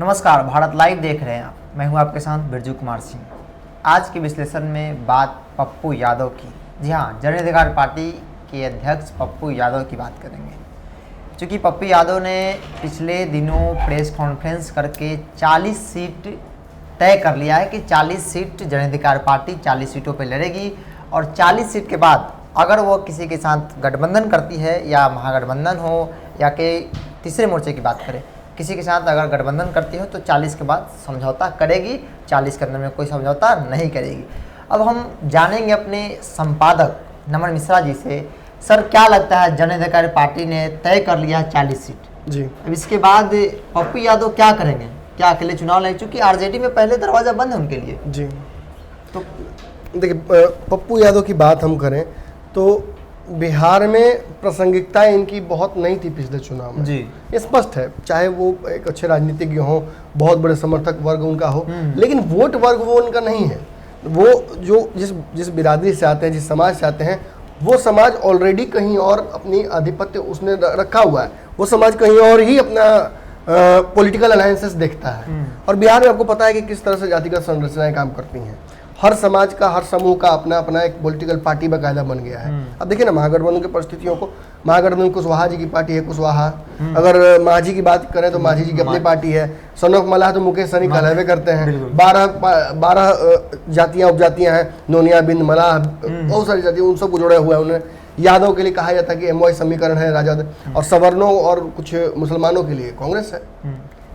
नमस्कार, भारत लाइव देख रहे हैं आप। मैं हूं आपके साथ बिरजू कुमार सिंह। आज के विश्लेषण में बात पप्पू यादव की। जी हाँ, जन अधिकार पार्टी के अध्यक्ष पप्पू यादव की बात करेंगे। चूँकि पप्पू यादव ने पिछले दिनों प्रेस कॉन्फ्रेंस करके 40 सीट तय कर लिया है कि 40 सीट जन अधिकार पार्टी 40 सीटों पर लड़ेगी और 40 सीट के बाद अगर वो किसी के साथ गठबंधन करती है या महागठबंधन हो या कि तीसरे मोर्चे की बात करें, किसी के साथ अगर गठबंधन करती हो तो 40 के बाद समझौता करेगी, 40 के अंदर में कोई समझौता नहीं करेगी। अब हम जानेंगे अपने संपादक नमन मिश्रा जी से, सर क्या लगता है जन अधिकार पार्टी ने तय कर लिया है 40 सीट जी, अब इसके बाद पप्पू यादव क्या करेंगे? क्या अकेले चुनाव लड़े? चूँकि आरजेडी में पहले दरवाजा बंद है उनके लिए जी। तो देखिए, पप्पू यादव की बात हम करें तो बिहार में प्रासंगिकता इनकी बहुत नहीं थी पिछले चुनाव में जी, ये स्पष्ट है। चाहे वो एक अच्छे राजनीतिज्ञ हो, बहुत बड़े समर्थक वर्ग उनका हो, लेकिन वोट वर्ग वो उनका नहीं है। वो जो जिस बिरादरी से आते हैं, जिस समाज से आते हैं, वो समाज ऑलरेडी कहीं और अपनी आधिपत्य उसने रखा हुआ है। वो समाज कहीं और ही अपना पॉलिटिकल अलायंसेस देखता है। और बिहार में आपको पता है कि किस तरह से जातिगत संरचनाएं काम करती हैं। हर समाज का, हर समूह का अपना अपना एक पॉलिटिकल पार्टी बाकायदा बन गया है। अब देखिए ना महागठबंधन की परिस्थितियों को, महागठबंधन कुशवाहा जी की पार्टी है, कुशवाहा। अगर माझी की बात करें तो माझी जी की अपनी पार्टी है। सनफ मल्लाह तो मुकेश सहनी कहलावे करते हैं। 12 जातियां उपजातियां हैं, नोनिया, बिंद, मल्लाह, बहुत सारी जातियां, उन सबको जोड़ा हुआ है उन्होंने। यादव के लिए कहा जाता है कि एमवाई समीकरण है राजद, और सवर्णों और कुछ मुसलमानों के लिए कांग्रेस है।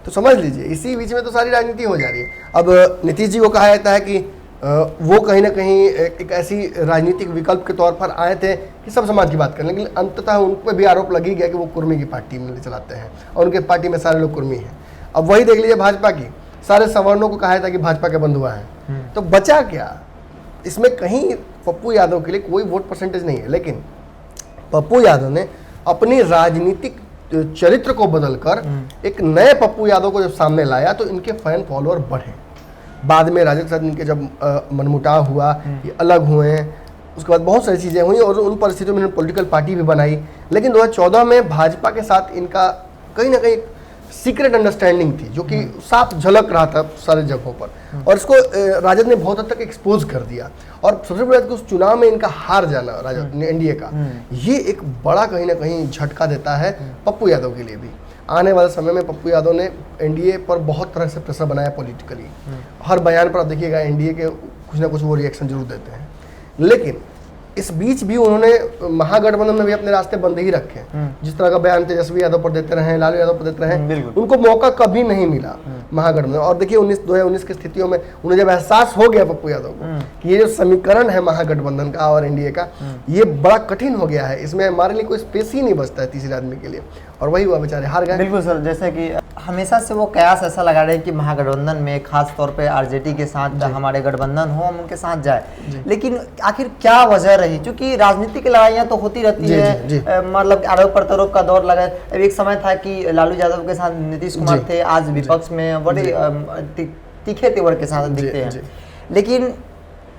तो समझ लीजिए इसी बीच में तो सारी राजनीति हो जा रही है। अब नीतीश जी को कहा जाता है कि वो कहीं ना कहीं एक ऐसी राजनीतिक विकल्प के तौर पर आए थे कि सब समाज की बात करें, लेकिन अंततः उन पर भी आरोप लगी गया कि वो कुर्मी की पार्टी में चलाते हैं और उनके पार्टी में सारे लोग कुर्मी हैं। अब वही देख लीजिए भाजपा की, सारे सवर्णों को कहा था कि भाजपा के बंधुआ हैं। तो बचा क्या इसमें? कहीं पप्पू यादव के लिए कोई वोट परसेंटेज नहीं है, लेकिन पप्पू यादव ने अपनी राजनीतिक चरित्र को बदलकर एक नए पप्पू यादव को जब सामने लाया तो इनके फैन फॉलोअर बढ़े। बाद में राजद के साथ इनके जब मनमुटाव हुआ, ये अलग हुए, उसके बाद बहुत सारी चीज़ें हुई और उन परिस्थितियों में इन्होंने पॉलिटिकल पार्टी भी बनाई। लेकिन 2014 में भाजपा के साथ इनका कहीं ना कहीं सीक्रेट अंडरस्टैंडिंग थी, जो कि साफ झलक रहा था सारे जगहों पर, और इसको राजद ने बहुत हद तक एक्सपोज कर दिया। और सबसे बड़ी बात कि उस चुनाव में इनका हार जाना राजद एनडीए का, ये एक बड़ा कहीं ना कहीं झटका देता है पप्पू यादव के लिए भी। आने वाले समय में पप्पू यादव ने एनडीए पर बहुत तरह से प्रेशर बनाया पॉलिटिकली। हर बयान पर आप देखिएगा एनडीए के कुछ ना कुछ वो रिएक्शन जरूर देते हैं। लेकिन इस बीच भी उन्होंने महागठबंधन में भी अपने रास्ते बंद ही रखे। जिस तरह का बयान तेजस्वी यादव पर देते रहे, लालू यादव पर देते रहे, उनको मौका कभी नहीं मिला महागठबंधन। और देखिए 2019 की स्थितियों में उन्हें जब एहसास हो गया पप्पू यादव को कि ये जो समीकरण है महागठबंधन का और एनडीए का, ये बड़ा कठिन हो गया है, इसमें हमारे लिए कोई स्पेस ही नहीं बचता है तीसरे आदमी के लिए, और वही हुआ, बेचारे हार गए। बिल्कुल सर, जैसे कि हमेशा से वो कयास ऐसा लगा रहे हैं कि महागठबंधन में खास तौर पे आरजेडी के साथ हमारे गठबंधन हो, हम उनके साथ जाए, लेकिन आखिर क्या वजह रही? क्योंकि राजनीतिक लड़ाइयाँ तो होती रहती है, मतलब आरोप प्रत्यारोप का दौर लगा। अब एक समय था कि लालू यादव के साथ नीतीश कुमार थे, आज विपक्ष में बड़े तीखे तेवर के साथ दिखते हैं। लेकिन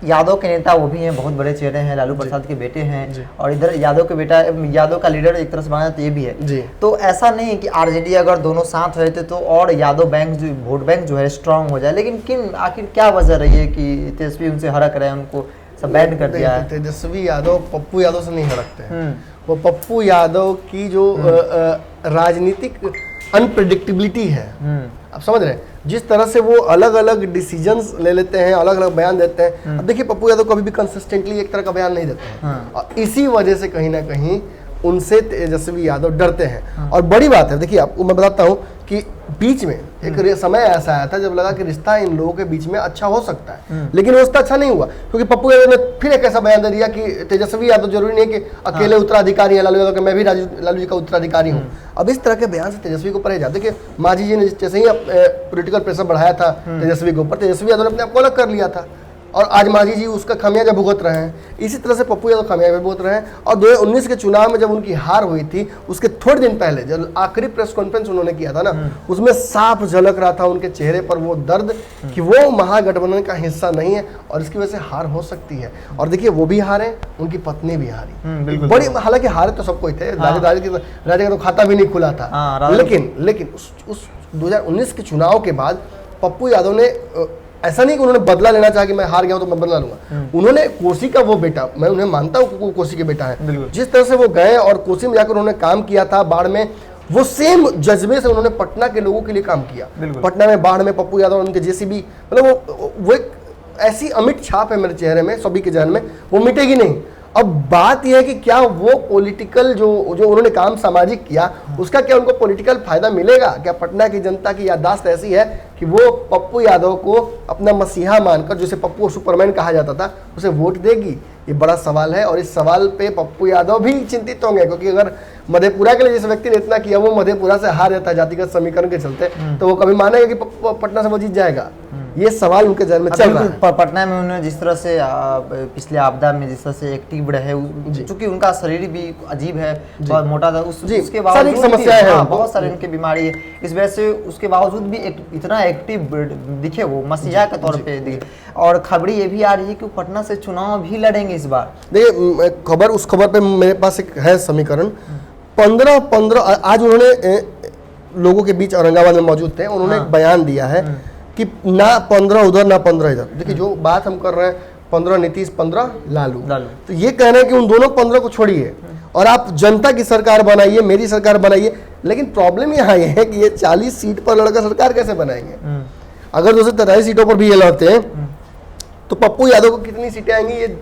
यादव के नेता वो भी हैं, बहुत बड़े चेहरे हैं, लालू प्रसाद के बेटे हैं, और इधर यादव के बेटा, यादव का लीडर एक तरह से माना तो ये भी है। तो ऐसा नहीं है कि आरजेडी अगर दोनों साथ रहते तो और यादव बैंक जो वोट बैंक जो है स्ट्रांग हो जाए, लेकिन आखिर क्या वजह रही है कि तेजस्वी उनसे हड़क रहे हैं, उनको सब बैन कर दिया है? तेजस्वी यादव पप्पू यादव से नहीं हड़कते हैं। वो पप्पू यादव की जो राजनीतिक अनप्रेडिक्टेबिलिटी है, आप समझ रहे हैं, जिस तरह से वो अलग अलग डिसीजंस ले लेते हैं, अलग अलग बयान देते हैं। अब देखिए पप्पू यादव कभी भी कंसिस्टेंटली एक तरह का बयान नहीं देते हैं, और इसी वजह से कहीं ना कहीं उनसे तेजस्वी यादव डरते हैं। और बड़ी बात है, देखिए आपको मैं बताता हूँ कि बीच में एक समय ऐसा आया था जब लगा कि रिश्ता इन लोगों के बीच में अच्छा हो सकता है, लेकिन वो रिश्ता अच्छा नहीं हुआ, क्योंकि पप्पू यादव ने फिर एक ऐसा बयान दे दिया कि तेजस्वी यादव जरूरी नहीं कि अकेले उत्तराधिकारी है लालू यादव के, मैं भी लालू जी का उत्तराधिकारी हूँ। अब इस तरह के बयान से तेजस्वी को परहेज। देखिए माझी जी ने जैसे ही पॉलिटिकल प्रेशर बढ़ाया था तेजस्वी के ऊपर, तेजस्वी यादव ने अपने आप को अलग कर लिया था, और आज माझी जी उसका खामियाजा भुगत रहे हैं। इसी तरह से पप्पू यादव खामियाजा भुगत रहे हैं। और 2019 के चुनाव में जब उनकी हार हुई थी, उसके थोड़े दिन पहले जब आखिरी प्रेस कॉन्फ्रेंस उन्होंने किया था ना, उसमें साफ झलक रहा था उनके चेहरे पर वो दर्द कि वो महागठबंधन का हिस्सा नहीं है और इसकी वजह से हार हो सकती है। और देखिए वो भी हारे, उनकी पत्नी भी हारी, बड़ी, हालांकि हारे तो सबको ही थे, राजा का तो खाता भी नहीं खुला था, लेकिन 2019 के चुनाव के बाद पप्पू यादव ने ऐसा नहीं कि उन्होंने बदला लेना चाहा कि मैं हार गया हूं तो मैं बदला लूंगा। उन्होंने कोसी का वो बेटा, मैं उन्हें मानता हूं कि वो कोसी के बेटा है, जिस तरह से वो गए और कोसी में जाकर उन्होंने काम किया था बाढ़ में, वो सेम जज्बे से उन्होंने पटना के लोगों के लिए काम किया। पटना में बाढ़ में पप्पू यादव उनके जेसीबी, मतलब वो एक ऐसी अमिट छाप है मेरे चेहरे में, सभी के जहन में, वो मिटेगी नहीं। अब बात यह है कि क्या वो पॉलिटिकल जो उन्होंने काम सामाजिक किया उसका क्या उनको पॉलिटिकल फायदा मिलेगा? क्या पटना की जनता की याददाश्त ऐसी है कि वो पप्पू यादव को अपना मसीहा मानकर, जिसे पप्पू सुपरमैन कहा जाता था, उसे वोट देगी? ये बड़ा सवाल है और इस सवाल पे पप्पू यादव भी चिंतित होंगे, क्योंकि अगर मधेपुरा के लिए जिस व्यक्ति ने इतना किया वो मधेपुरा से हार जाता है जातिगत समीकरण के चलते, तो वो कभी मानेगा कि पटना से वो जीत जाएगा? ये सवाल उनके जहन में चल रहा है। पटना में उन्होंने जिस तरह से पिछले आपदा में जिस तरह से एक्टिव रहे, चूंकि उनका शरीर भी अजीब है, बहुत मोटा था, उसके बावजूद समस्याएं हैं, बहुत सारी उनकी बीमारी है, इस वजह से उसके बावजूद भी इतना एक्टिव दिखे वो मसीहा के तौर पे दिखे। और खबरी ये भी आ रही है कि पटना से चुनाव भी लड़ेंगे इस बार। देखिए खबर, उस खबर पे मेरे पास एक है समीकरण 15-15। आज उन्होंने लोगों के बीच औरंगाबाद में मौजूद थे, उन्होंने एक बयान दिया है कि ना 15 उधर ना 15 इधर। देखिए जो बात हम कर रहे हैं 15 नीतीश 15 लालू, तो ये कह रहे हैं कि उन दोनों 15 को छोड़िए और आप जनता की सरकार बनाइए, मेरी सरकार बनाइए। लेकिन प्रॉब्लम यहाँ ये है कि ये 40 सीट पर लड़कर सरकार कैसे बनाएंगे? अगर 243 सीटों पर भी ये लड़ते हैं तो पप्पू यादव को कितनी सीटें आएंगी ये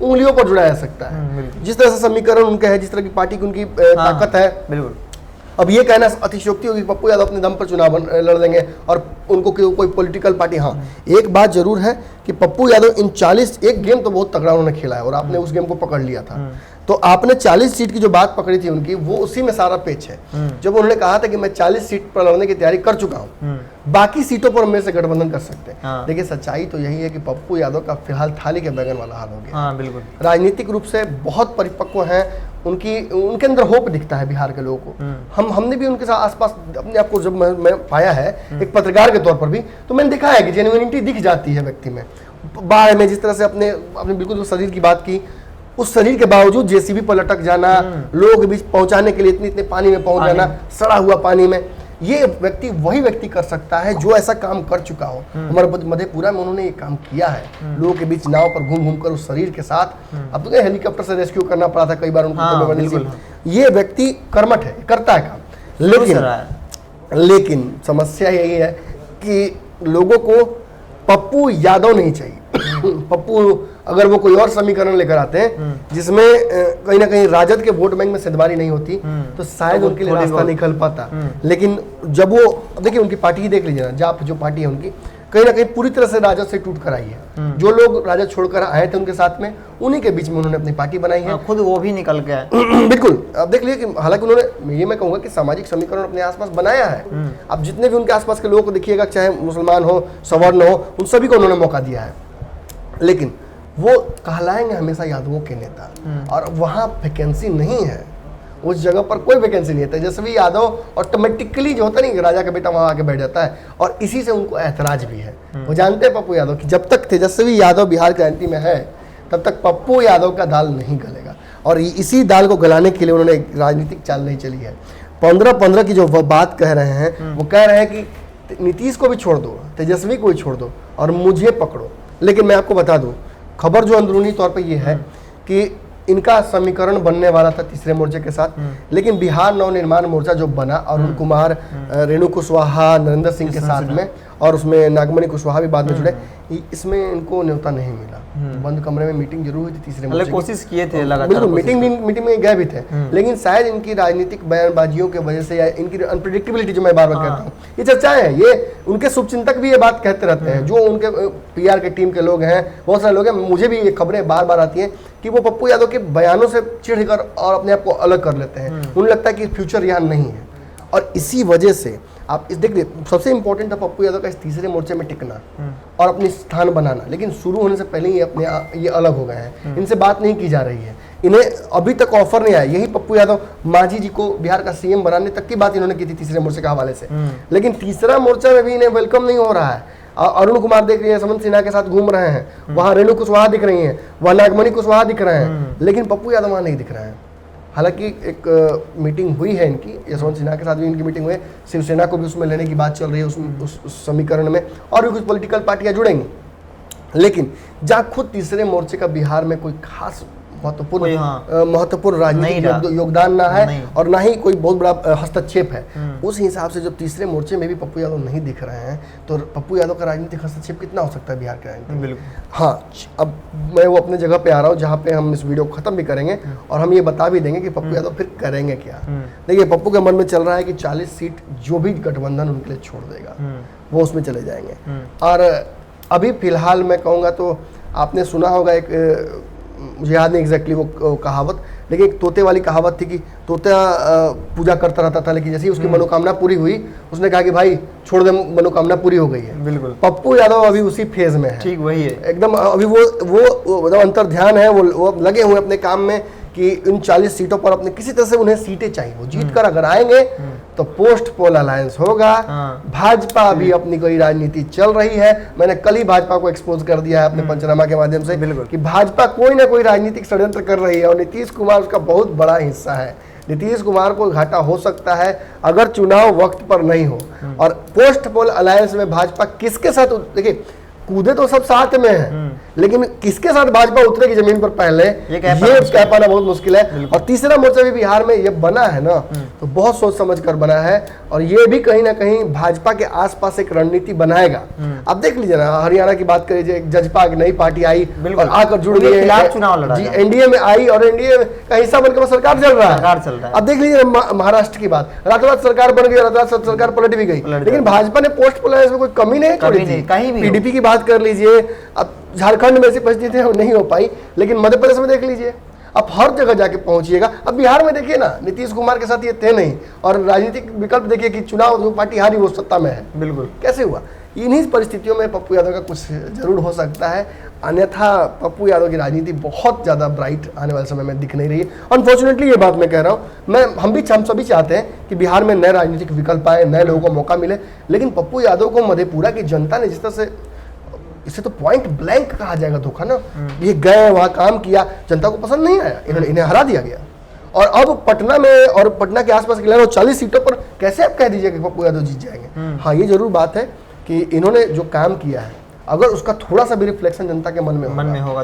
उंगलियों पर जुड़ा जा सकता है। जिस तरह से समीकरण उनका है, जिस तरह की पार्टी की उनकी ताकत है, बिल्कुल। अब ये कहना अतिशयोक्ति होगी पप्पू यादव अपने दम पर चुनाव लड़ लेंगे और उनको कोई पॉलिटिकल पार्टी। हाँ, एक बात जरूर है कि पप्पू यादव इन 40, एक गेम तो बहुत तगड़ा उन्होंने खेला है और आपने उस गेम को पकड़ लिया था, तो आपने 40 सीट की जो बात पकड़ी थी उनकी, वो उसी में सारा पेच है। जब उन्होंने कहा था कि मैं 40 सीट पर लड़ने की तैयारी कर चुका हूं, बाकी सीटों पर मेरे से गठबंधन कर सकते हैं। देखिए सच्चाई तो यही है कि पप्पू यादव का फिलहाल थाली के बैगन वाला हाल हो गया। बिल्कुल, राजनीतिक रूप से बहुत परिपक्व हैं, उनके अंदर होप दिखता है बिहार के लोगों को। हमने भी उनके साथ आसपास अपने आप को जब मैं पाया है एक पत्रकार के तौर पर भी, तो मैंने देखा है कि जेन्युइनिटी दिख जाती है व्यक्ति में। बाढ़ में जिस तरह से अपने बिल्कुल शरीर की बात की, उस शरीर के बावजूद जेसीबी पर लटक जाना, लोगों के बीच पहुंचाने के लिए इतने पानी में पहुंच जाना, सड़ा हुआ पानी में, ये व्यक्ति वही व्यक्ति कर सकता है जो ऐसा काम कर चुका हो। हमारे मधेपुरा में उन्होंने ये काम किया है, लोगों के बीच नाव पर घूम घूम कर उस शरीर के साथ। अब तो हेलीकॉप्टर से रेस्क्यू करना पड़ा था कई बार उनको। ये व्यक्ति कर्मठ है, करता है काम। लेकिन समस्या यही है कि लोगों को पप्पू यादव नहीं चाहिए। पप्पू अगर वो कोई और समीकरण लेकर आते हैं जिसमें कहीं ना कहीं राजद के वोट बैंक में सिद्धबारी नहीं होती, तो शायद उनके लिए रास्ता निकल पाता। लेकिन जब वो देखिए उनकी पार्टी ही देख लीजिए ना, जाप जो पार्टी है उनकी, कहीं ना कहीं पूरी तरह से राजद से टूट कर आई है। जो लोग राजद छोड़कर आए थे उनके साथ में, उन्हीं के बीच में उन्होंने अपनी पार्टी बनाई है। खुद वो भी निकल गया बिल्कुल। अब देख लीजिए कि हालांकि उन्होंने, ये मैं कहूंगा कि सामाजिक समीकरण अपने आसपास बनाया है। अब जितने भी उनके आसपास के लोगों को देखिएगा, चाहे मुसलमान हो, सवर्ण हो, उन सभी को उन्होंने मौका दिया है। लेकिन वो कहलाएंगे हमेशा यादवों के नेता, और वहाँ वैकेंसी नहीं है, उस जगह पर कोई वैकेंसी नहीं है। तेजस्वी यादव ऑटोमेटिकली जो होता नहीं, राजा का बेटा वहाँ आके बैठ जाता है, और इसी से उनको ऐतराज भी है। वो जानते हैं पप्पू यादव कि जब तक तेजस्वी यादव बिहार की राजनीति में है तब तक पप्पू यादव का दाल नहीं गलेगा, और इसी दाल को गलाने के लिए उन्होंने एक राजनीतिक चाल नहीं चली है। 15-15 की जो वो बात कह रहे हैं, वो कह रहे हैं कि नीतीश को भी छोड़ दो, तेजस्वी को भी छोड़ दो और मुझे पकड़ो। लेकिन मैं आपको बता दूं, खबर जो अंदरूनी तौर पे ये है कि इनका समीकरण बनने वाला था तीसरे मोर्चे के साथ, लेकिन बिहार नवनिर्माण मोर्चा जो बना, अरुण कुमार, रेणु कुशवाहा, नरेंद्र सिंह के साथ में, और उसमें नागमणि कुशवाहा भी बाद में जुड़े, इसमें इनको न्योता नहीं मिला। बंद कमरे में मीटिंग जरूर हुई थी तीसरे मोर्चे की, कोशिश किए थे लगातार, बिल्कुल मीटिंग में गए भी थे, लेकिन शायद इनकी राजनीतिक बयानबाजियों की वजह से या इनकी अनप्रेडिक्टेबिलिटी, जो मैं बार बार कहता हूँ, ये चर्चाएं हैं, ये उनके शुभचिंतक भी ये बात कहते रहते हैं, जो उनके पीआर के टीम के लोग हैं, बहुत सारे लोग हैं। मुझे भी ये खबरें बार बार आती हैं कि वो पप्पू यादव के बयानों से चिढ़कर और अपने आप को अलग कर लेते हैं। उन्हें लगता है कि फ्यूचर यहाँ नहीं है, और इसी वजह से आप इस देखिए, सबसे इंपॉर्टेंट था पप्पू यादव का इस तीसरे मोर्चे में टिकना और अपनी स्थान बनाना, लेकिन शुरू होने से पहले ही ये अलग हो गए हैं, इनसे बात नहीं की जा रही है, इन्हें अभी तक ऑफर नहीं आया। यही पप्पू यादव मांझी जी को बिहार का सीएम बनाने तक की बात इन्होंने की थी तीसरे मोर्चे के हवाले से, लेकिन तीसरा मोर्चा में भी इन्हें वेलकम नहीं हो रहा है। अरुण कुमार देख रही है, समन सिन्हा के साथ घूम रहे हैं, वहाँ रेणु कुशवाहा दिख रही हैं, वहाँ नागमणि कुशवाहा दिख रहे हैं, लेकिन पप्पू यादव वहाँ नहीं दिख रहे हैं। हालांकि एक मीटिंग हुई है इनकी, यशवंत सिन्हा के साथ भी इनकी मीटिंग हुई है, शिवसेना को भी उसमें लेने की बात चल रही है उस समीकरण में, और भी कुछ पॉलिटिकल पार्टियां जुड़ेंगी। लेकिन जहाँ खुद तीसरे मोर्चे का बिहार में कोई खास महत्वपूर्ण राजनीतिक योगदान ना है और ना ही कोई बहुत बड़ा हस्तक्षेप है, उस हिसाब से जब तीसरे मोर्चे में भी पप्पू यादव नहीं दिख रहे हैं तो पप्पू यादव का राजनीतिक हस्तक्षेप कितना हो सकता है बिहार के राजनीति में? बिल्कुल। हाँ, अब मैं वो अपने जगह पे आ रहा हूँ जहाँ पे हम इस वीडियो को खत्म भी करेंगे और हम ये बता भी देंगे कि पप्पू यादव फिर करेंगे क्या। देखिए, पप्पू के मन में चल रहा है कि 40 सीट जो भी गठबंधन उनके लिए छोड़ देगा वो उसमें चले जाएंगे। और अभी फिलहाल मैं कहूँगा तो आपने सुना होगा, एक मुझे याद नहीं एग्जैक्टली वो कहावत, लेकिन एक तोते वाली कहावत थी कि तोता पूजा करता रहता था, लेकिन जैसे ही उसकी मनोकामना पूरी हुई उसने कहा कि भाई छोड़ दे, मनोकामना पूरी हो गई है। बिल्कुल, पप्पू यादव अभी उसी फेज में है। ठीक वही है एकदम। अभी वो अंतर ध्यान है, वो लगे हुए अपने काम में कि इन 40 सीटों पर अपने किसी तरह से उन्हें सीटें चाहिए। वो जीत कर अगर आएंगे तो पोस्ट पोल अलायंस होगा। भाजपा अभी अपनी कोई राजनीति चल रही है। मैंने कल ही भाजपा को एक्सपोज कर दिया है अपने पंचनामा के माध्यम से कि भाजपा कोई ना कोई राजनीतिक षड्यंत्र कर रही है और नीतीश कुमार उसका बहुत बड़ा हिस्सा है। नीतीश कुमार को घाटा हो सकता है अगर चुनाव वक्त पर नहीं हो। और पोस्ट पोल अलायंस में भाजपा किसके साथ, देखिए कूदे तो सब साथ में हैं, लेकिन किसके साथ भाजपा उतरेगी जमीन पर पहले ये कह पाना बहुत मुश्किल है। और तीसरा मोर्चा भी बिहार में ये बना है ना, तो बहुत सोच समझ कर बना है और ये भी कहीं ना कहीं भाजपा के आसपास एक रणनीति बनाएगा। अब देख लीजिए ना, हरियाणा की बात करिए, जजपा की नई पार्टी आई और आकर जुड़ गई, एनडीए में आई और एनडीए का हिस्सा बनकर सरकार चल रहा है। अब देख लीजिए महाराष्ट्र की बात, रात रात सरकार बन गई, रात रात सरकार पलट भी गई, लेकिन भाजपा ने पोस्ट पोल अलायंस में कोई कमी नहीं छोड़ी थी। पीडीपी की बात कर लीजिए, अब झारखंड में ऐसी परिस्थिति नहीं हो पाई, लेकिन मध्य प्रदेश में देख लीजिए, अब हर जगह जाके पहुंचिएगा। अब बिहार में देखिए ना, नीतीश कुमार के साथ ये थे नहीं, और राजनीतिक विकल्प देखिए कि चुनाव जो पार्टी हारी वो सत्ता में है। बिल्कुल, कैसे हुआ? इन्हीं परिस्थितियों में पप्पू यादव का कुछ जरूर हो सकता है, अन्यथा पप्पू यादव की राजनीति बहुत ज़्यादा ब्राइट आने वाले समय में दिख नहीं रही है। अनफॉर्चुनेटली ये बात मैं कह रहा हूँ, हम सभी चाहते हैं कि बिहार में नए राजनीतिक विकल्प आए, नए लोगों को मौका मिले, लेकिन पप्पू यादव को मधेपुरा की जनता ने जिस तरह से, इसे तो पॉइंट ब्लैंक कहा जाएगा धोखा ना, ये गए वहां काम किया, जनता को पसंद नहीं आया, इन्हें हरा दिया गया। और अब पटना में और पटना के आसपास के 40 सीटों पर कैसे आप कह दीजिए कि पप्पू यादव जीत जाएंगे? हाँ, ये जरूर बात है कि इन्होंने जो काम किया है, अगर उसका थोड़ा सा भी रिफ्लेक्शन जनता के मन में होगा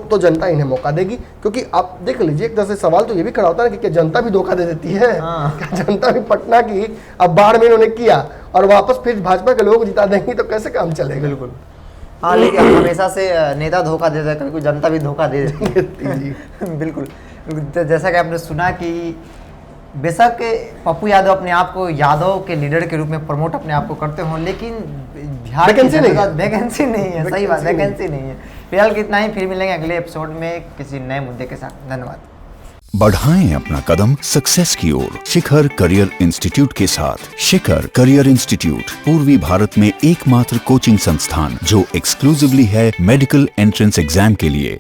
तो जनता इन्हें मौका देगी। क्योंकि आप देख लीजिए, एक तरह से सवाल तो ये भी खड़ा होता है कि क्या जनता भी धोखा दे देती है? क्या जनता भी पटना की अब बाढ़ में इन्होंने किया और वापस फिर भाजपा के लोग जिता देंगे तो कैसे काम चलेगा? बिल्कुल। हाँ, लेकिन हमेशा से नेता धोखा देता है, कभी जनता भी धोखा दे देती है। बिल्कुल, जैसा कि आपने सुना कि बेशक पप्पू यादव अपने आप को यादव के लीडर के रूप में प्रमोट अपने आप को करते हों, लेकिन बिहार की वैकेंसी नहीं है। सही बात, वैकेंसी नहीं है। फिलहाल कितना ही, फिर मिलेंगे अगले एपिसोड में किसी नए मुद्दे के साथ। धन्यवाद। बढ़ाएं अपना कदम सक्सेस की ओर शिखर करियर इंस्टीट्यूट के साथ। शिखर करियर इंस्टीट्यूट पूर्वी भारत में एकमात्र कोचिंग संस्थान जो एक्सक्लूसिवली है मेडिकल एंट्रेंस एग्जाम के लिए।